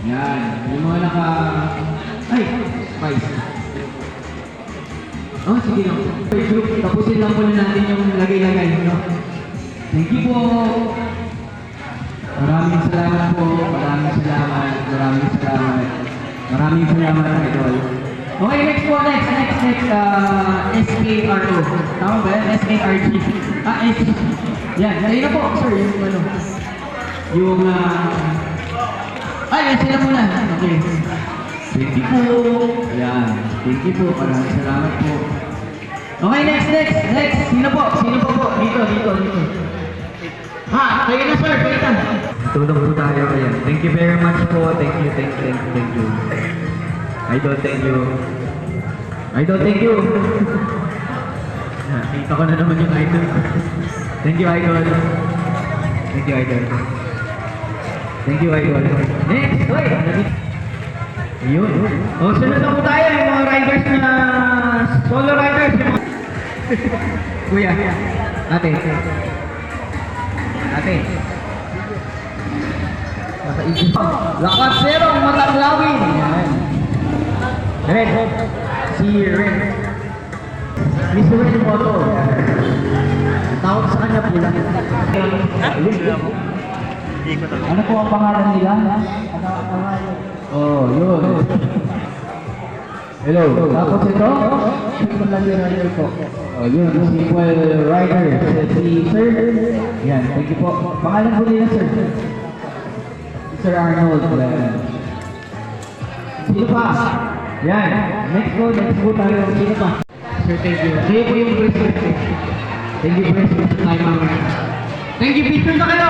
Yan. Yung mga naka... Ay! Spice. Oh, sige lang. Group, tapusin lang muna natin yung lagay-lagay, no? Thank you po. Maraming salamat po. Maraming salamat. Maraming salamat. Maraming salamat, idol. Okay, next po. Next. SKRO. Tama ba yan? SKRG. Yan. Yan na po, sir. Yung ano. Yung, yan sila muna. Okay. Thank you po. Yan. Thank you po. Maraming salamat po. Okay, next. Sino po? Dito. Kayo na, sir. Kayo na. Tulong po tayo. Ayan. Thank you very much po. Thank you. Idol, thank you. Nakita ko na naman yung idol. Thank you, idol. Next, wait. Ayun. Sunod na po tayo yung mga riders na solo riders. Kuya. Ate. Nakaisip. Lakas zero, mataklawin. Red. Si Red. Mr. Red Moto. Tawag sa kanya pula. Ano po ang pangalan nila? Oh, yun. Hello. Tapos ito? Rider po. Oh, yun. Sequel rider. Si Sir. Yan. Thank you po. Pangalan po nila, Sir. Sir Arnold. Sino pa? Yan. Next po tayo. Sino pa? Sir, thank you. Sa'yo po yung bracelet. Thank you, bracelet. Thank you, picture na kayo!